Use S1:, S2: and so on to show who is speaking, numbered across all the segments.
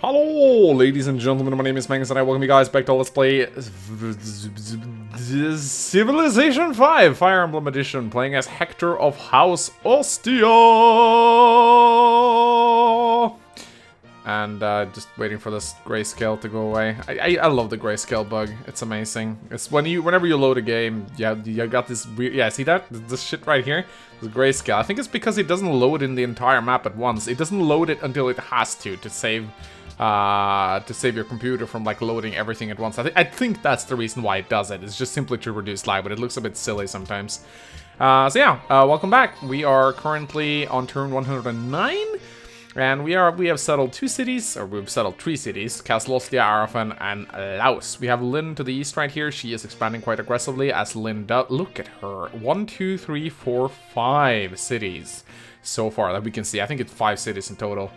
S1: Hello, ladies and gentlemen, my name is Magnus and I welcome you guys back to Let's Play Civilization 5, Fire Emblem Edition, playing as Hector of House Ostia! And just waiting for this grayscale to go away. I love the grayscale bug, it's amazing. It's whenever you load a game, you got this weird, yeah, see that? This shit right here? The grayscale. I think it's because it doesn't load in the entire map at once. It doesn't load it until it has to save your computer from like loading everything at once. I think that's the reason why it does it. It's just simply to reduce lag, but it looks a bit silly sometimes. So yeah, welcome back. We are currently on turn 109, and we have settled 2 cities, or we've settled 3 cities: Castle Ostia, Arafan, and Laos. We have Lynn to the east right here. She is expanding quite aggressively, as Lynn does. Look at her. 1, 2, 3, 4, 5 cities so far that we can see. I think it's 5 cities in total.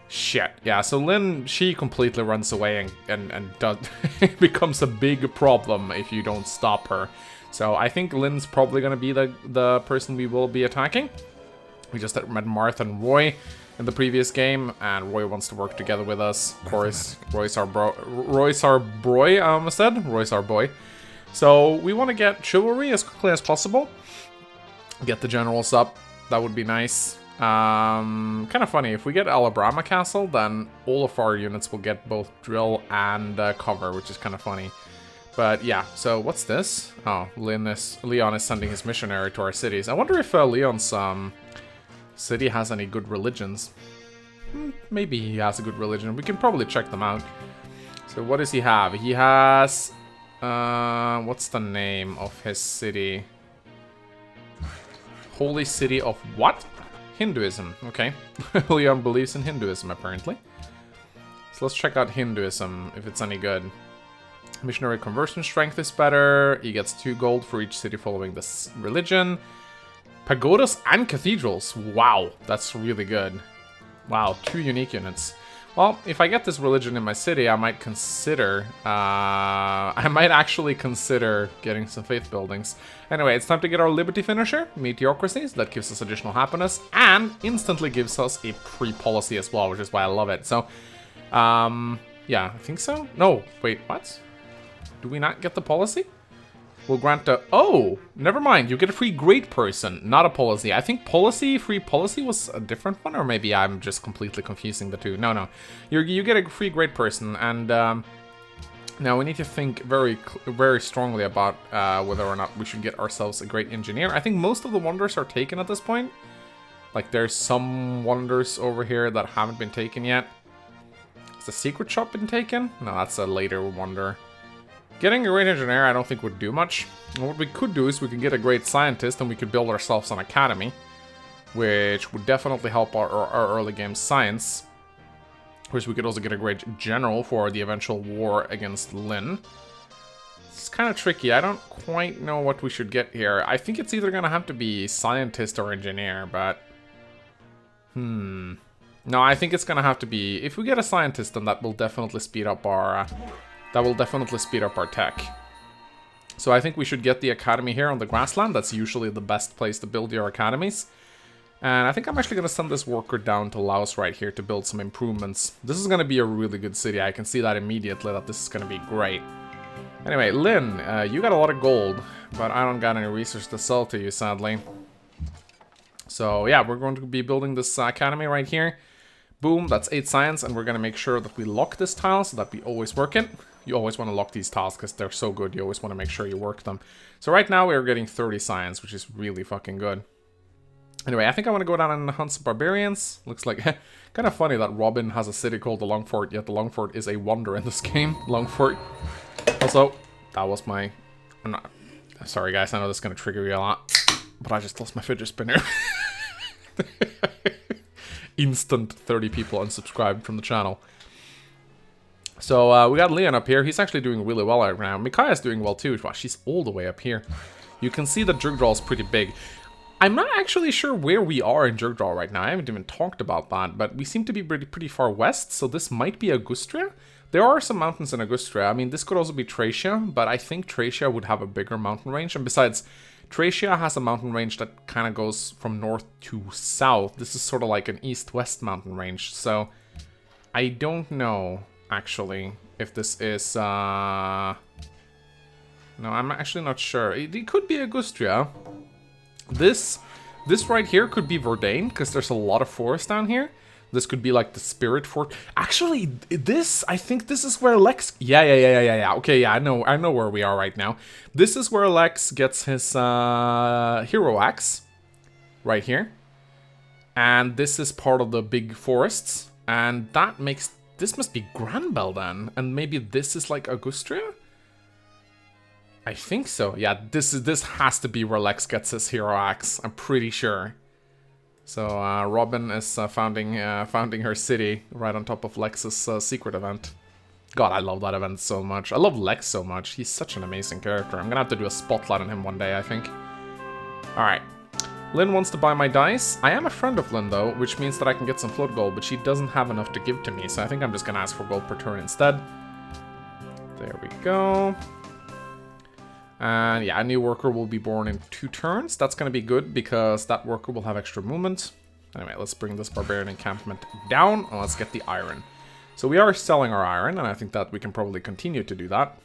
S1: Shit. Yeah, so Lynn, she completely runs away and does it becomes a big problem if you don't stop her. So I think Lynn's probably gonna be the person we will be attacking. We just met Marth and Roy in the previous game, and Roy wants to work together with us. Of course, Roy's our boy, I almost said. Roy's our boy. So we want to get chivalry as quickly as possible. Get the generals up. That would be nice. Kind of funny, if we get Alabrama Castle, then all of our units will get both drill and cover, which is kind of funny. But yeah, so what's this? Oh, Leon is sending his missionary to our cities. I wonder if Leon's city has any good religions. Maybe he has a good religion. We can probably check them out. So what does he have? He has... what's the name of his city? Holy City of what? Hinduism, okay. Leon believes in Hinduism, apparently. So let's check out Hinduism, if it's any good. Missionary conversion strength is better. He gets 2 gold for each city following this religion. Pagodas and cathedrals. Wow, that's really good. Wow, 2 unique units. Well, if I get this religion in my city, I might consider... I might actually consider getting some faith buildings. Anyway, it's time to get our Liberty Finisher, Meteocracies. That gives us additional happiness, and instantly gives us a free policy as well, which is why I love it. So, yeah, I think so? No, wait, what? Do we not get the policy? We'll grant a... Oh, never mind. You get a free great person, not a policy. I think free policy was a different one, or maybe I'm just completely confusing the two. No. You get a free great person, and now we need to think very strongly about whether or not we should get ourselves a great engineer. I think most of the wonders are taken at this point. Like, there's some wonders over here that haven't been taken yet. Has the secret shop been taken? No, that's a later wonder. Getting a great engineer I don't think would do much. What we could do is we could get a great scientist and we could build ourselves an academy, which would definitely help our early game science. Of course, we could also get a great general for the eventual war against Lynn. It's kind of tricky. I don't quite know what we should get here. I think it's either going to have to be scientist or engineer, but... No, I think it's going to have to be... If we get a scientist, then that will definitely speed up our... tech. So I think we should get the academy here on the grassland. That's usually the best place to build your academies. And I think I'm actually going to send this worker down to Laos right here to build some improvements. This is going to be a really good city. I can see that immediately, that this is going to be great. Anyway, Lynn, you got a lot of gold, but I don't got any research to sell to you, sadly. So yeah, we're going to be building this academy right here. Boom, that's 8 science, and we're going to make sure that we lock this tile so that we always work it. You always want to lock these tiles because they're so good. You always want to make sure you work them. So right now we're getting 30 science, which is really fucking good. Anyway, I think I want to go down and hunt some barbarians. Looks like kind of funny that Robin has a city called the Longfort, yet the Longfort is a wonder in this game. Longfort. Also, that was my... Sorry guys, I know this is going to trigger you a lot, but I just lost my fidget spinner. Instant 30 people unsubscribed from the channel. So we got Leon up here. He's actually doing really well right now. Mikaya's doing well too. Wow, she's all the way up here. You can see that Jugdral is pretty big. I'm not actually sure where we are in Jugdral right now. I haven't even talked about that, but we seem to be pretty far west, so this might be Augustria. There are some mountains in Augustria. I mean, this could also be Tracia, but I think Tracia would have a bigger mountain range. And besides, Tracia has a mountain range that kind of goes from north to south. This is sort of like an east-west mountain range, so I don't know, actually, if this is... No, I'm actually not sure. It could be Augustria. This right here could be Verdane, because there's a lot of forest down here. This could be like the spirit fort. Actually, I think this is where Lex... Yeah. Okay, yeah, I know where we are right now. This is where Lex gets his hero axe. Right here. And this is part of the big forests. And that makes... This must be Granbel then. And maybe this is like Augustria? I think so. Yeah, this has to be where Lex gets his hero axe. I'm pretty sure. So Robin is founding her city right on top of Lex's secret event. God, I love that event so much. I love Lex so much. He's such an amazing character. I'm gonna have to do a spotlight on him one day, I think. Alright. Lynn wants to buy my dice. I am a friend of Lynn, though, which means that I can get some float gold, but she doesn't have enough to give to me, so I think I'm just gonna ask for gold per turn instead. There we go. And yeah, a new worker will be born in 2 turns. That's going to be good because that worker will have extra movement. Anyway, let's bring this barbarian encampment down and let's get the iron. So we are selling our iron, and I think that we can probably continue to do that.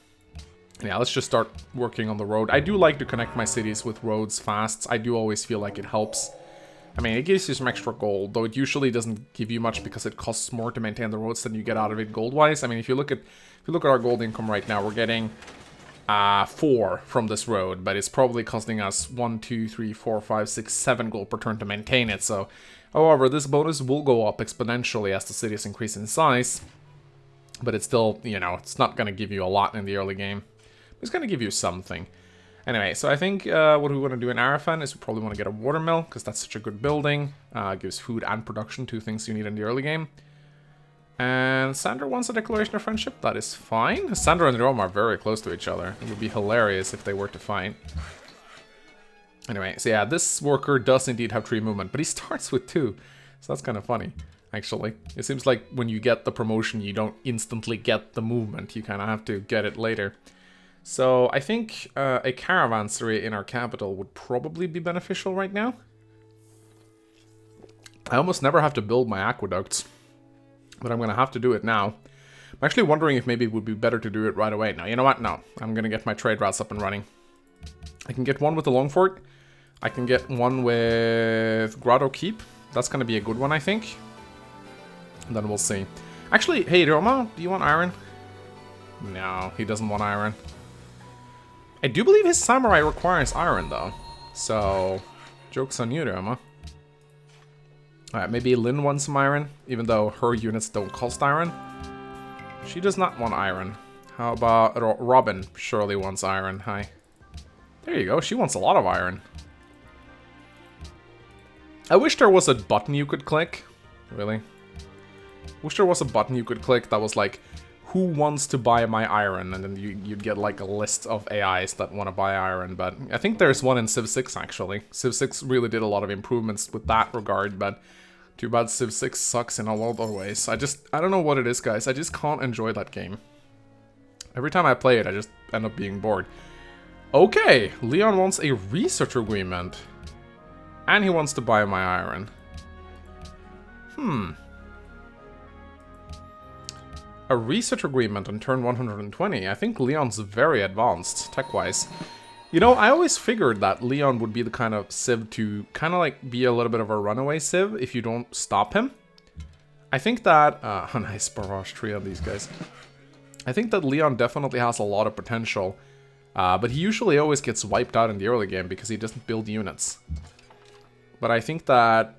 S1: Yeah, let's just start working on the road. I do like to connect my cities with roads fast. I do always feel like it helps. I mean, it gives you some extra gold, though it usually doesn't give you much because it costs more to maintain the roads than you get out of it gold-wise. I mean, if you look at our gold income right now, we're getting 4 from this road, but it's probably costing us 1, 2, 3, 4, 5, 6, 7 gold per turn to maintain it. So, however, this bonus will go up exponentially as the cities increase in size, but it's still, you know, it's not going to give you a lot in the early game. It's going to give you something. Anyway, so I think what we want to do in Arafan is we probably want to get a watermill, because that's such a good building. Gives food and production, 2 things you need in the early game. And Sandra wants a declaration of friendship. That is fine. Sandra and Rome are very close to each other. It would be hilarious if they were to fight. Anyway, so yeah, this worker does indeed have 3 movement, but he starts with 2. So that's kind of funny, actually. It seems like when you get the promotion, you don't instantly get the movement. You kind of have to get it later. So I think a caravanserai in our capital would probably be beneficial right now. I almost never have to build my aqueducts, but I'm going to have to do it now. I'm actually wondering if maybe it would be better to do it right away. No, you know what? No. I'm going to get my trade routes up and running. I can get one with the Longfort. I can get one with Grotto Keep. That's going to be a good one, I think. And then we'll see. Actually, hey, Roma, do you want iron? No, he doesn't want iron. I do believe his samurai requires iron, though. So, joke's on you, Roma. Alright, maybe Lynn wants some iron, even though her units don't cost iron. She does not want iron. How about Robin? Surely wants iron. Hi. There you go, she wants a lot of iron. I wish there was a button you could click. Really? Wish there was a button you could click that was like, who wants to buy my iron? And then you'd get like a list of AIs that want to buy iron. But I think there's one in Civ 6 actually. Civ 6 really did a lot of improvements with that regard, but too bad Civ 6 sucks in a lot of other ways. I don't know what it is, guys. I just can't enjoy that game. Every time I play it, I just end up being bored. Okay, Leon wants a research agreement. And he wants to buy my iron. A research agreement on turn 120. I think Leon's very advanced, tech-wise. You know, I always figured that Leon would be the kind of Civ to kind of like be a little bit of a runaway Civ if you don't stop him. I think that... a nice barrage tree on these guys. I think that Leon definitely has a lot of potential. But he usually always gets wiped out in the early game because he doesn't build units. But I think that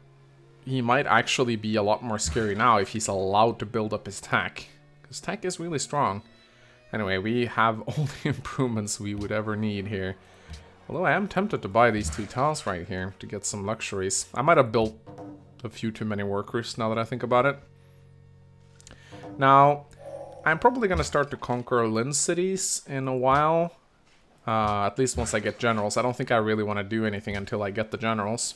S1: he might actually be a lot more scary now if he's allowed to build up his tech. Because tech is really strong. Anyway, we have all the improvements we would ever need here. Although I am tempted to buy these 2 tiles right here to get some luxuries. I might have built a few too many workers now that I think about it. Now, I'm probably going to start to conquer Lynn cities in a while. At least once I get generals. I don't think I really want to do anything until I get the generals.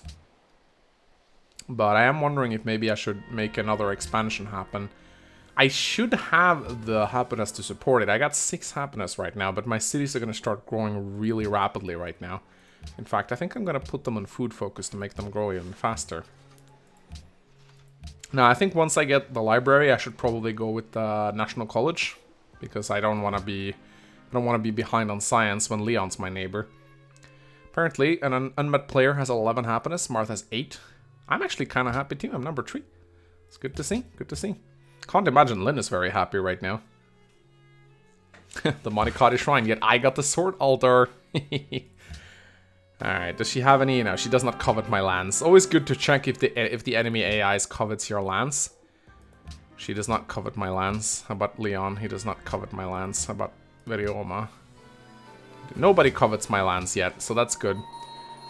S1: But I am wondering if maybe I should make another expansion happen. I should have the happiness to support it. I got 6 happiness right now, but my cities are going to start growing really rapidly right now. In fact, I think I'm going to put them on food focus to make them grow even faster. Now, I think once I get the library, I should probably go with the National College, because I don't want to be behind on science when Leon's my neighbor. Apparently, an unmet player has 11 happiness. Marth has 8. I'm actually kind of happy too. I'm number 3. It's good to see. Good to see. Can't imagine Lynn is very happy right now. The Monikati Shrine. Yet I got the Sword Altar. Alright, does she have any? No, she does not covet my lands. Always good to check if the enemy AIs covets your lands. She does not covet my lands. How about Leon? He does not covet my lands. How about Verioma? Nobody covets my lands yet, so that's good.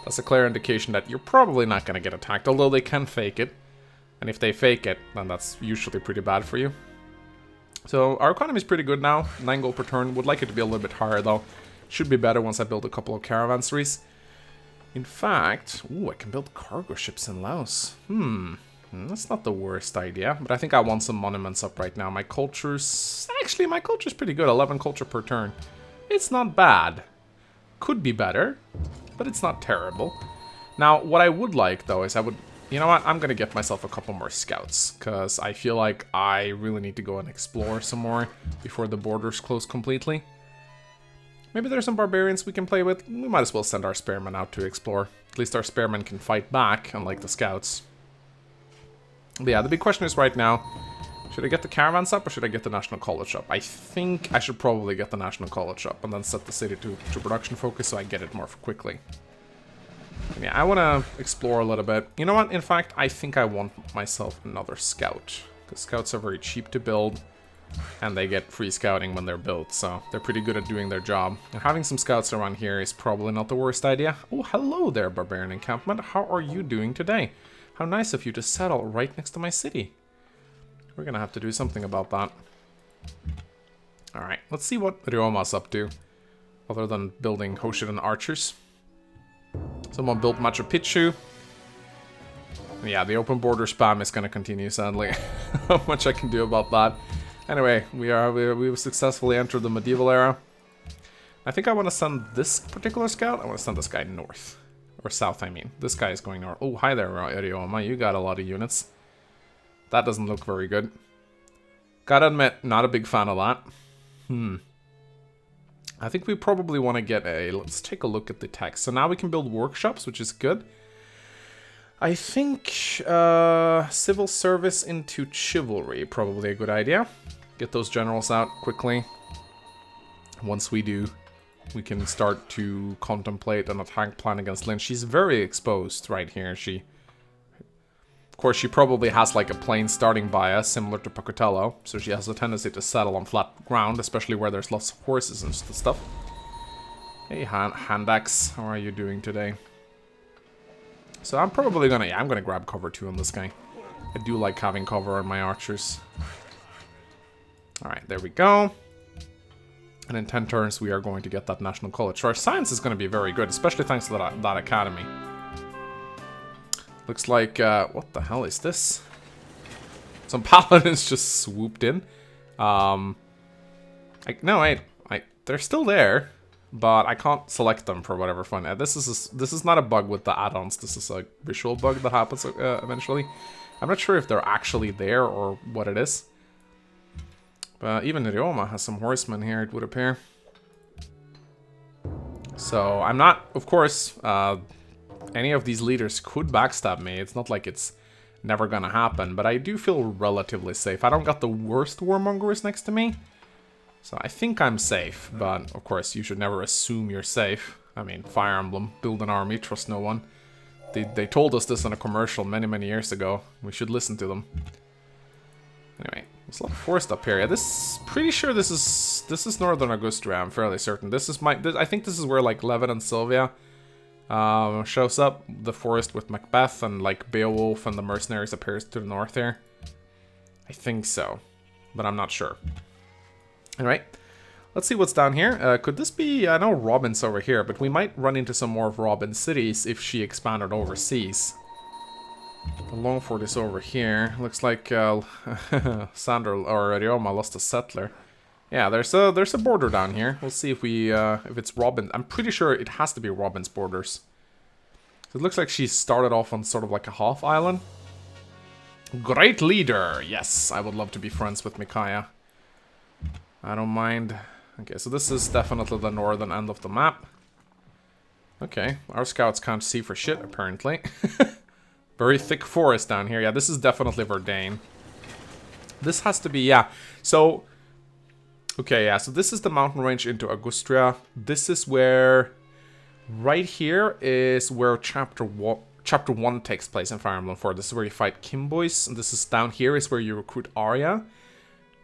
S1: That's a clear indication that you're probably not going to get attacked, although they can fake it. And if they fake it, then that's usually pretty bad for you. So our economy is pretty good now. 9 gold per turn. Would like it to be a little bit higher though. Should be better once I build a couple of caravanseries. In fact, ooh, I can build cargo ships in Laos. That's not the worst idea, but I think I want some monuments up right now. My culture's... Actually, my culture's pretty good. 11 culture per turn. It's not bad. Could be better, but it's not terrible. Now, what I would like, though, is I would... You know what? I'm going to get myself a couple more scouts, because I feel like I really need to go and explore some more before the borders close completely. Maybe there's some barbarians we can play with. We might as well send our spearmen out to explore. At least our spearmen can fight back, unlike the scouts. But yeah, the big question is right now, should I get the caravans up or should I get the National College up? I think I should probably get the National College up and then set the city to production focus so I get it more quickly. And yeah, I want to explore a little bit. You know what? In fact, I think I want myself another scout. Because scouts are very cheap to build. And they get free scouting when they're built, so they're pretty good at doing their job. And having some scouts around here is probably not the worst idea. Oh, hello there, Barbarian Encampment. How are you doing today? How nice of you to settle right next to my city. We're gonna have to do something about that. Alright, let's see what Ryoma's up to. Other than building Hoshidan archers. Someone built Machu Picchu. Yeah, the open border spam is gonna continue, sadly. Not much I can do about that. Anyway, we've successfully entered the medieval era. I think I want to send this particular scout. I want to send this guy north. Or south, I mean. This guy is going north. Oh, hi there, Ryoma. You got a lot of units. That doesn't look very good. Gotta admit, not a big fan of that. I think we probably want to get a... Let's take a look at the text. So now we can build workshops, which is good. I think civil service into chivalry, probably a good idea. Get those generals out quickly. Once we do, we can start to contemplate an attack plan against Lynn. She's very exposed right here. Of course, she probably has like a plain starting bias, similar to Pocatello. So she has a tendency to settle on flat ground, especially where there's lots of horses and stuff. Hey, Handax, how are you doing today? So I'm probably gonna, I'm gonna grab cover too on this guy. I do like having cover on my archers. Alright, there we go. And in 10 turns we are going to get that National College. So our science is gonna be very good, especially thanks to that academy. Looks like, what the hell is this? Some paladins just swooped in. No, wait, they're still there. But I can't select them for whatever fun. This is not a bug with the add-ons. This is a visual bug that happens eventually. I'm not sure if they're actually there or what it is. But even Ryoma has some horsemen here, it would appear. So I'm not, of course, any of these leaders could backstab me. It's not like it's never gonna happen, but I do feel relatively safe. I don't got the worst warmongers next to me. So I think I'm safe, but of course you should never assume you're safe. I mean, Fire Emblem, build an army, trust no one. They told us this in a commercial many years ago. We should listen to them. Anyway, there's a lot of forest up here. Yeah, pretty sure this is Northern Augustria, I'm fairly certain. I think this is where like Levin and Sylvia shows up. The forest with Macbeth and like Beowulf and the mercenaries appears to the north here. I think so, but I'm not sure. Alright, let's see what's down here. Could this be... I know Robin's over here, but we might run into some more of Robin's cities if she expanded overseas. The Longford is over here. Looks like Sander or Ryoma lost a settler. Yeah, there's a border down here. We'll see if it's Robin. I'm pretty sure it has to be Robin's borders. So it looks like she started off on sort of like a half island. Great leader. Yes, I would love to be friends with Micaiah. I don't mind. Okay, so this is definitely the northern end of the map. Okay, our scouts can't see for shit, apparently. Very thick forest down here. Yeah, this is definitely Verdane. This has to be, yeah. So, okay, yeah, so this is the mountain range into Augustria. This is where, right here is where Chapter 1 takes place in Fire Emblem 4. This is where you fight Kimboys, and this is down here is where you recruit Arya.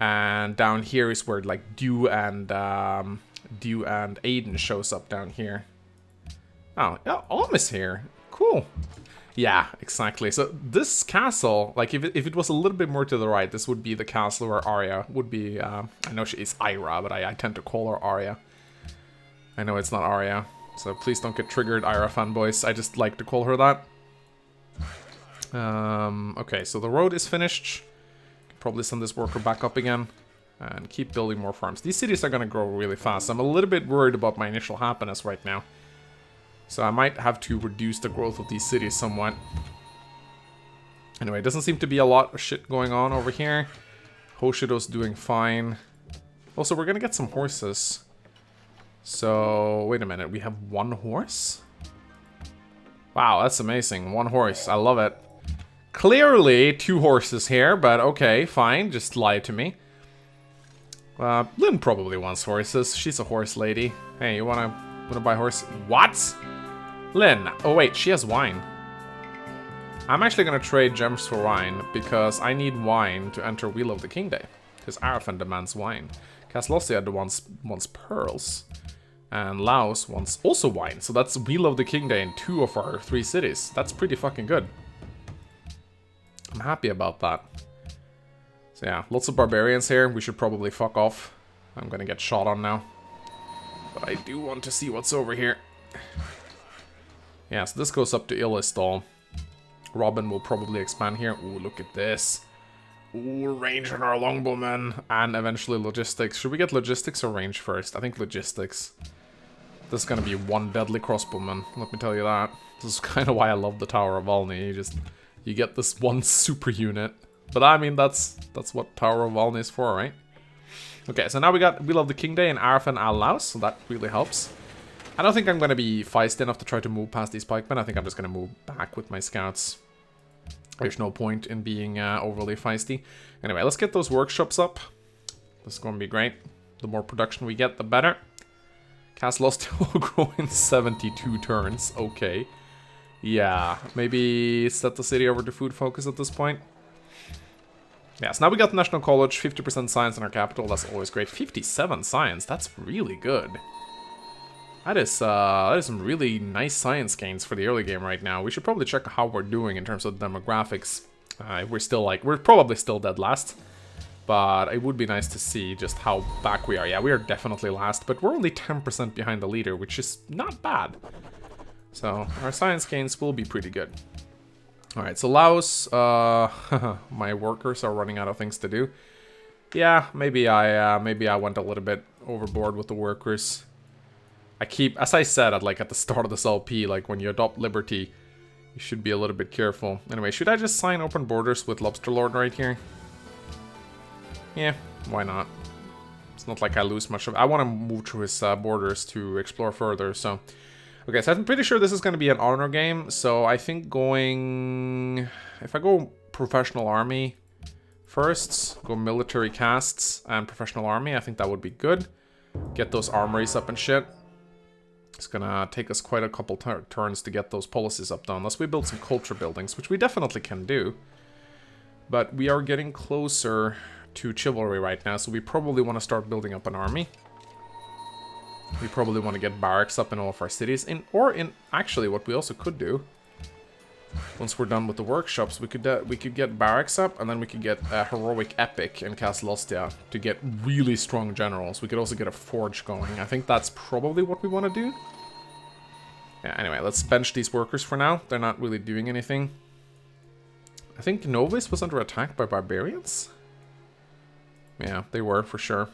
S1: And down here is where, like, Dew and Aiden shows up down here. Oh, yeah, Alm is here. Cool. Yeah, exactly. So this castle, like if it was a little bit more to the right, this would be the castle where Arya would be. I know she is Ira, but I tend to call her Arya. I know it's not Arya, so please don't get triggered, Ira fanboys. I just like to call her that. Okay, so the road is finished. Probably send this worker back up again and keep building more farms. These cities are gonna grow really fast. I'm a little bit worried about my initial happiness right now. So I might have to reduce the growth of these cities somewhat. Anyway, it doesn't seem to be a lot of shit going on over here. Hoshido's doing fine. Also, we're gonna get some horses. So, wait a minute, we have one horse? Wow, that's amazing. One horse, I love it. Clearly, 2 horses here, but okay, fine, just lie to me. Lynn probably wants horses. She's a horse lady. Hey, you wanna buy horse? What? Lynn, oh wait, she has wine. I'm actually gonna trade gems for wine, because I need wine to enter Wheel of the King Day. Because Arafan demands wine. Caslosia wants pearls. And Laos wants also wine. So that's Wheel of the King Day in 2 of our 3 cities. That's pretty fucking good. I'm happy about that. So yeah, lots of barbarians here. We should probably fuck off. I'm gonna get shot on now. But I do want to see what's over here. Yeah, so this goes up to Illistal. Robin will probably expand here. Ooh, look at this. Ooh, range on our longbowmen. And eventually logistics. Should we get logistics or range first? I think logistics. This is gonna be one deadly crossbowman, let me tell you that. This is kind of why I love the Tower of Valny. You get this one super unit. But I mean, that's what Tower of Valny is for, right? Okay, so now we got Wheel of the King Day and Arafan Al-Laus, so that really helps. I don't think I'm going to be feisty enough to try to move past these pikemen. I think I'm just going to move back with my scouts. There's no point in being overly feisty. Anyway, let's get those workshops up. This is going to be great. The more production we get, the better. Castle Ostia will grow in 72 turns. Okay. Yeah, maybe set the city over to food focus at this point. Yeah, so now we got the National College, 50% science in our capital. That's always great. 57 science. That's really good. That is some really nice science gains for the early game right now. We should probably check how we're doing in terms of demographics. We're probably still dead last. But it would be nice to see just how back we are. Yeah, we are definitely last, but we're only 10% behind the leader, which is not bad. So, our science gains will be pretty good. Alright, so Laos, my workers are running out of things to do. Yeah, maybe I went a little bit overboard with the workers. As I said at the start of this LP, like when you adopt liberty, you should be a little bit careful. Anyway, should I just sign open borders with Lobster Lord right here? Yeah, why not? It's not like I lose much of it. I want to move through his borders to explore further, so... Okay, so I'm pretty sure this is going to be an honor game, so I think going... If I go professional army first, go military castes and professional army, I think that would be good. Get those armories up and shit. It's gonna take us quite a couple turns to get those policies up though, unless we build some culture buildings, which we definitely can do. But we are getting closer to chivalry right now, so we probably want to start building up an army. We probably want to get barracks up in all of our cities. Actually, what we also could do, once we're done with the workshops, we could get barracks up, and then we could get a heroic epic in Castle Ostia to get really strong generals. We could also get a forge going. I think that's probably what we want to do. Yeah, anyway, let's bench these workers for now. They're not really doing anything. I think Novis was under attack by barbarians. Yeah, they were, for sure.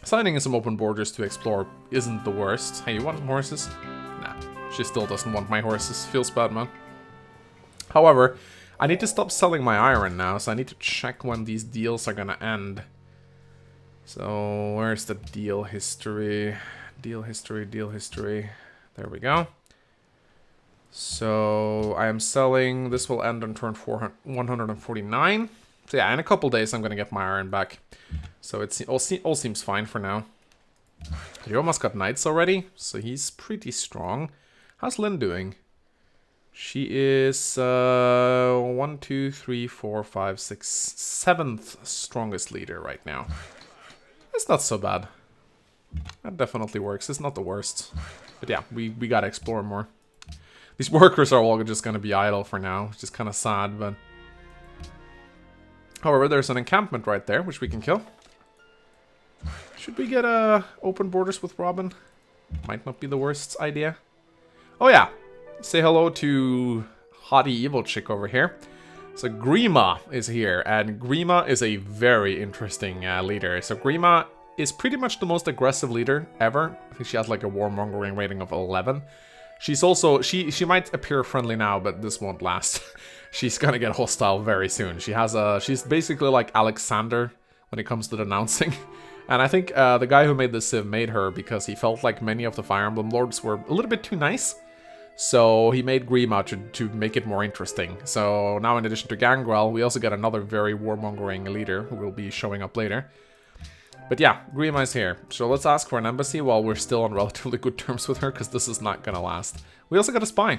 S1: Signing in some open borders to explore isn't the worst. Hey, you want horses? Nah, she still doesn't want my horses. Feels bad, man. However, I need to stop selling my iron now, so I need to check when these deals are gonna end. So, where's the deal history? Deal history, deal history. There we go. So, I am selling, this will end on turn 149. So yeah, in a couple days I'm gonna get my iron back. So it all seems fine for now. He almost got knights already, so he's pretty strong. How's Lynn doing? She is 1, 2, 3, 4, 5, 6, 7th strongest leader right now. It's not so bad. That definitely works. It's not the worst. But yeah, we gotta explore more. These workers are all just gonna be idle for now, which is kind of sad, but... However, there's an encampment right there, which we can kill. Should we get open borders with Robin? Might not be the worst idea. Oh yeah, say hello to hottie evil chick over here. So Grima is here, and Grima is a very interesting leader. So Grima is pretty much the most aggressive leader ever. I think she has like a warmongering rating of 11. She's also, she might appear friendly now, but this won't last. She's gonna get hostile very soon. She's basically like Alexander when it comes to denouncing. And I think the guy who made the Civ made her because he felt like many of the Fire Emblem Lords were a little bit too nice. So he made Grima to make it more interesting. So now in addition to Jugdral, we also get another very warmongering leader who will be showing up later. But yeah, Grima is here. So let's ask for an embassy while we're still on relatively good terms with her, because this is not gonna last. We also got a spy.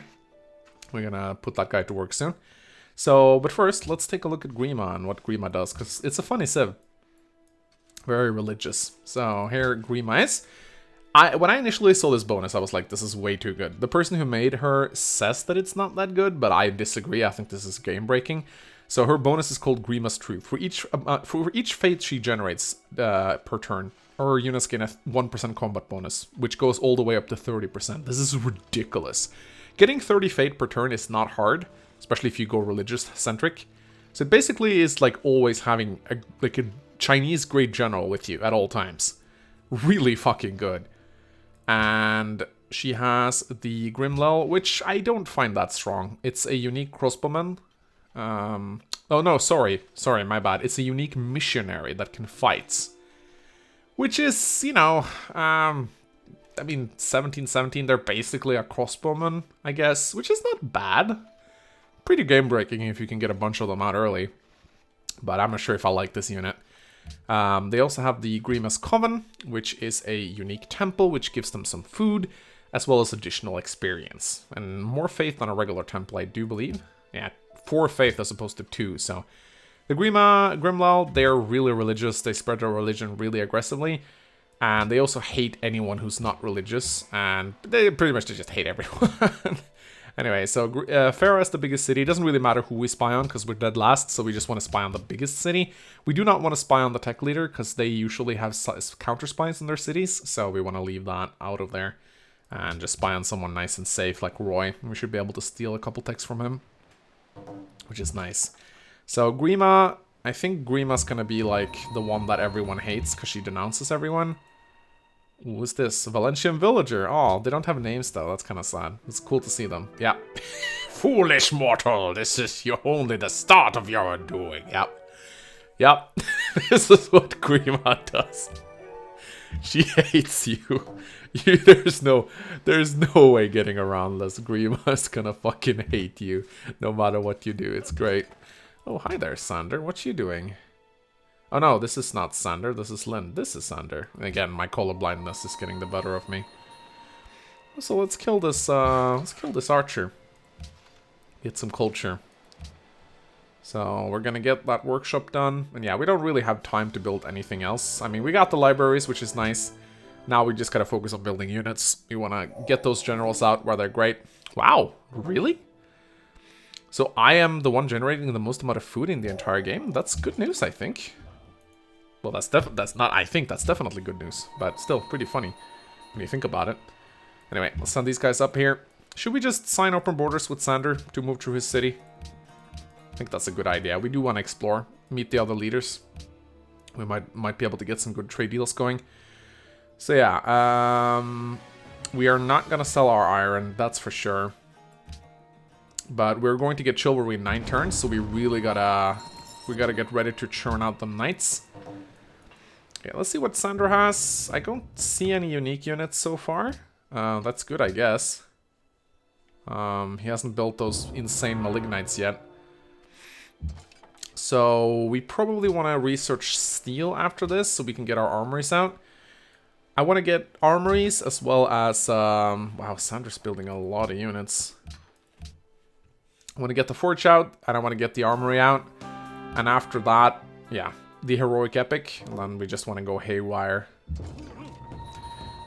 S1: We're gonna put that guy to work soon. So, but first, let's take a look at Grima and what Grima does, because it's a funny Civ. Very religious. So here Grima is. When I initially saw this bonus, I was like, this is way too good. The person who made her says that it's not that good, but I disagree. I think this is game-breaking. So her bonus is called Grima's Truth. For each fate she generates per turn, her units gain a 1% combat bonus, which goes all the way up to 30%. This is ridiculous. Getting 30 fate per turn is not hard, especially if you go religious-centric. So it basically is like always having a Chinese great general with you at all times. Really fucking good. And she has the Grimlel, which I don't find that strong. It's a unique crossbowman. Oh no, sorry, my bad. It's a unique missionary that can fight. Which is, you know, I mean, 1717, they're basically a crossbowman, I guess, which is not bad. Pretty game-breaking if you can get a bunch of them out early. But I'm not sure if I like this unit. They also have the Grima's Coven, which is a unique temple, which gives them some food, as well as additional experience. And more faith than a regular temple, I do believe. Yeah, 4 faith as opposed to 2, so... The Grimlel, they're really religious, they spread their religion really aggressively, and they also hate anyone who's not religious, and they pretty much just hate everyone. Anyway, so Farah is the biggest city. It doesn't really matter who we spy on, because we're dead last, so we just want to spy on the biggest city. We do not want to spy on the tech leader, because they usually have counter spies in their cities, so we want to leave that out of there, and just spy on someone nice and safe, like Roy. We should be able to steal a couple techs from him, which is nice. So Grima, I think Grima's gonna be like the one that everyone hates because she denounces everyone. Who's this? Valencian villager. Oh, they don't have names though. That's kind of sad. It's cool to see them. Yeah. Foolish mortal, this is only the start of your undoing. Yep. Yep. This is what Grima does. She hates you. There's no way getting around this. Grima's gonna fucking hate you no matter what you do. It's great. Oh, hi there, Sander. What you doing? Oh no, this is not Sander. This is Lynn. This is Sander. Again, my colorblindness is getting the better of me. So let's kill this. Let's kill this archer. Get some culture. So we're gonna get that workshop done. And yeah, we don't really have time to build anything else. I mean, we got the libraries, which is nice. Now we just gotta focus on building units. We wanna get those generals out where they're great. Wow, really? So I am the one generating the most amount of food in the entire game. That's good news, I think. Well, that's definitely good news, but still pretty funny when you think about it. Anyway, let's send these guys up here. Should we just sign open borders with Sander to move through his city? I think that's a good idea. We do want to explore, meet the other leaders. We might be able to get some good trade deals going. So yeah, we are not gonna sell our iron, that's for sure. But we're going to get chivalry in 9 turns, so we really gotta get ready to churn out the knights. Okay, let's see what Sandra has. I don't see any unique units so far. That's good, I guess. He hasn't built those insane malignites yet. So we probably want to research steel after this so we can get our armories out. I want to get armories as well as... wow, Sandra's building a lot of units. I want to get the forge out, and I want to get the armory out. And after that, yeah, the heroic epic. And then we just want to go haywire.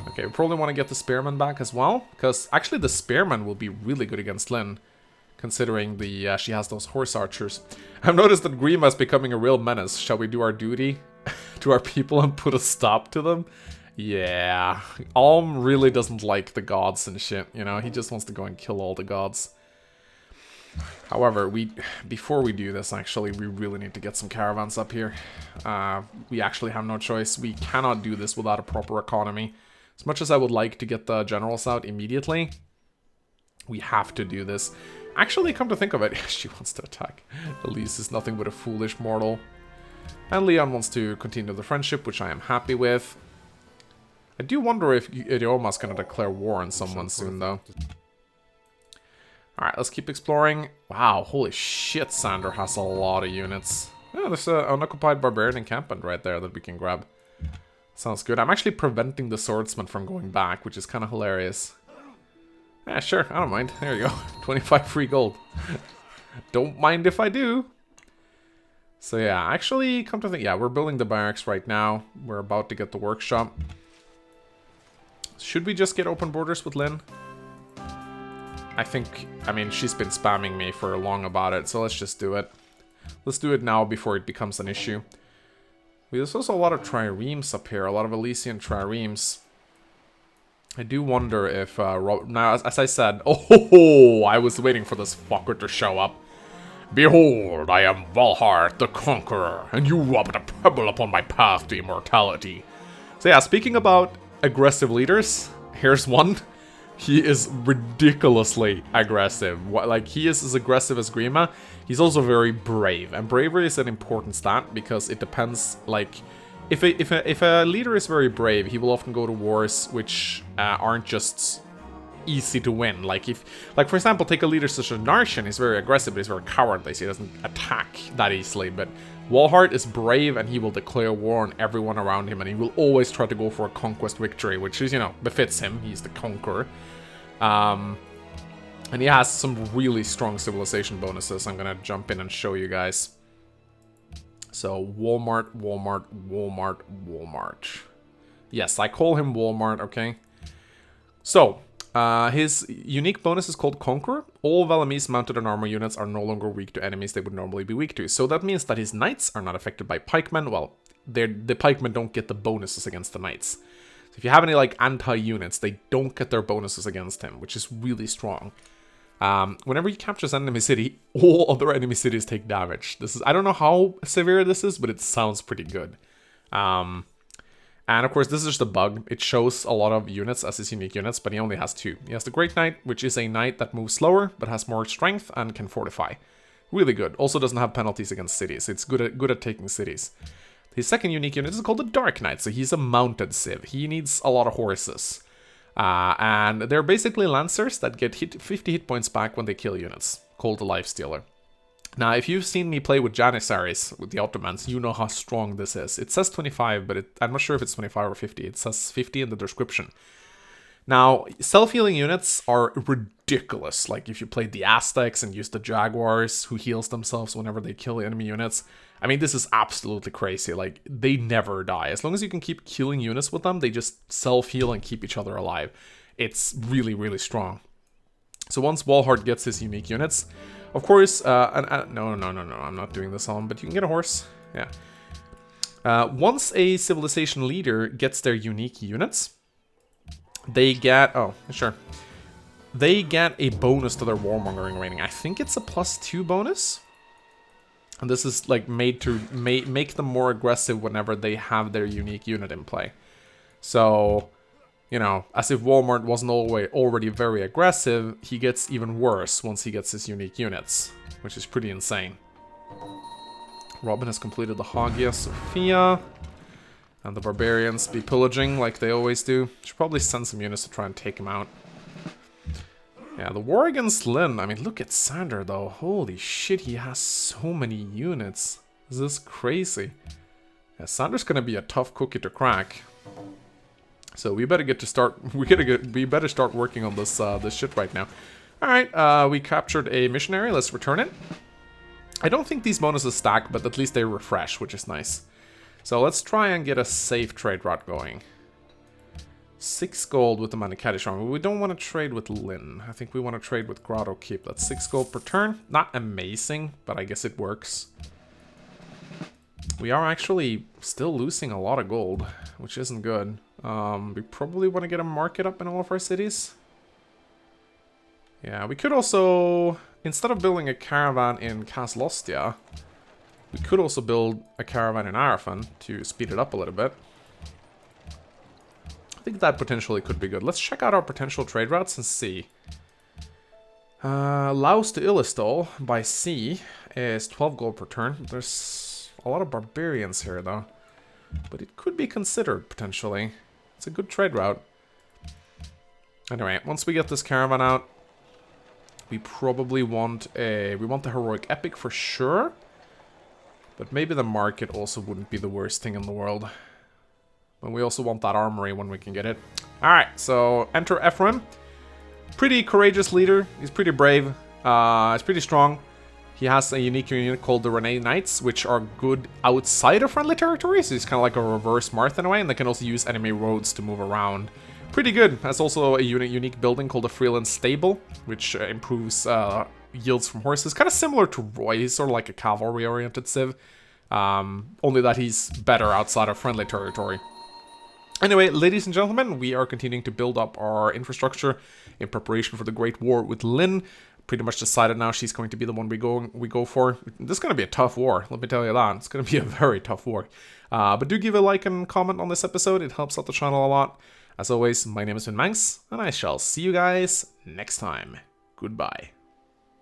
S1: Okay, we probably want to get the spearman back as well. Because actually the spearman will be really good against Lynn. Considering the she has those horse archers. I've noticed that Grima is becoming a real menace. Shall we do our duty to our people and put a stop to them? Yeah. Alm really doesn't like the gods and shit, you know? He just wants to go and kill all the gods. However, before we do this, actually, we really need to get some caravans up here. We actually have no choice. We cannot do this without a proper economy. As much as I would like to get the generals out immediately, we have to do this. Actually, come to think of it, she wants to attack. Elise is nothing but a foolish mortal. And Leon wants to continue the friendship, which I am happy with. I do wonder if Idioma's gonna declare war on someone soon, though. Alright, let's keep exploring. Wow, holy shit, Sander has a lot of units. Yeah, there's an unoccupied barbarian encampment right there that we can grab. Sounds good. I'm actually preventing the swordsman from going back, which is kind of hilarious. Yeah, sure, I don't mind. There you go. 25 free gold. Don't mind if I do. So yeah, actually, come to think, yeah, we're building the barracks right now. We're about to get the workshop. Should we just get open borders with Lynn? I mean, she's been spamming me for long about it, so let's just do it. Let's do it now before it becomes an issue. There's also a lot of triremes up here, a lot of Elysian triremes. I do wonder if, now, as I said, oh, I was waiting for this fucker to show up. Behold, I am Walhart, the Conqueror, and you rubbed a pebble upon my path to immortality. So yeah, speaking about aggressive leaders, here's one. He is ridiculously aggressive. Like, he is as aggressive as Grima. He's also very brave. And bravery is an important stat because it depends, like... If a leader is very brave, he will often go to wars which aren't just easy to win. Like, for example, take a leader such as Narshan. He's very aggressive, but he's very cowardly, so he doesn't attack that easily. But Walhart is brave, and he will declare war on everyone around him, and he will always try to go for a conquest victory, which is, you know, befits him. He's the conqueror. And he has some really strong civilization bonuses. I'm gonna jump in and show you guys. So, Walmart, Walmart, Walmart, Walmart. Yes, I call him Walmart, okay? So, his unique bonus is called Conqueror. All Valamese mounted and armor units are no longer weak to enemies they would normally be weak to. So that means that his knights are not affected by pikemen. Well, the pikemen don't get the bonuses against the knights. So if you have any, like, anti-units, they don't get their bonuses against him, which is really strong. Whenever he captures an enemy city, all other enemy cities take damage. This is, I don't know how severe this is, but it sounds pretty good. And of course, this is just a bug. It shows a lot of units as his unique units, but he only has 2. He has the Great Knight, which is a knight that moves slower, but has more strength and can fortify. Really good. Also doesn't have penalties against cities. It's good at taking cities. His second unique unit is called the Dark Knight, so he's a mounted civ. He needs a lot of horses. And they're basically lancers that get 50 hit points back when they kill units, called the Lifestealer. Now, if you've seen me play with Janissaries, with the Ottomans, you know how strong this is. It says 25, but I'm not sure if it's 25 or 50. It says 50 in the description. Now, self-healing units are ridiculous. Like, if you played the Aztecs and used the Jaguars, who heals themselves whenever they kill enemy units. I mean, this is absolutely crazy. Like, they never die. As long as you can keep killing units with them, they just self-heal and keep each other alive. It's really, really strong. So once Walhart gets his unique units, of course, no, I'm not doing this on, but you can get a horse. Yeah. Once a civilization leader gets their unique units, they get, they get a bonus to their warmongering rating. I think it's a +2 bonus. And this is like made to make them more aggressive whenever they have their unique unit in play. So you know, as if Walmart wasn't already very aggressive, he gets even worse once he gets his unique units, which is pretty insane. Robin has completed the Hagia Sophia, and the barbarians be pillaging like they always do. Should probably send some units to try and take him out. Yeah, the war against Lynn. I mean, look at Sander though. Holy shit, he has so many units. This is crazy. Yeah, Sander's gonna be a tough cookie to crack. So we better we better start working on this this shit right now. All right, we captured a missionary. Let's return it. I don't think these bonuses stack, but at least they refresh, which is nice. So let's try and get a safe trade route going. 6 gold with the Manikadi Shrine. We don't want to trade with Lynn. I think we want to trade with Grotto Keep. That's 6 gold per turn. Not amazing, but I guess it works. We are actually still losing a lot of gold, which isn't good. We probably want to get a market up in all of our cities. Yeah, we could also, instead of building a caravan in Castle Ostia, we could also build a caravan in Arafan to speed it up a little bit. I think that potentially could be good. Let's check out our potential trade routes and see. Laos to Illistol by sea is 12 gold per turn. There's a lot of barbarians here though, but it could be considered potentially. It's a good trade route. Anyway, once we get this caravan out, we probably want the heroic epic for sure, but maybe the market also wouldn't be the worst thing in the world. But we also want that armory when we can get it. Alright, so enter Ephraim. Pretty courageous leader. He's pretty brave. He's pretty strong. He has a unique unit called the Renee Knights, which are good outside of friendly territory. So he's kind of like a reverse Marth in a way, and they can also use enemy roads to move around. Pretty good. Has also a unique building called the Freeland Stable, which improves yields from horses. Kind of similar to Roy. He's sort of like a cavalry-oriented civ. Only that he's better outside of friendly territory. Anyway, ladies and gentlemen, we are continuing to build up our infrastructure in preparation for the Great War with Lynn. Pretty much decided now she's going to be the one we go for. This is going to be a tough war, let me tell you that. It's going to be a very tough war. But do give a like and comment on this episode. It helps out the channel a lot. As always, my name has been Manx, and I shall see you guys next time. Goodbye.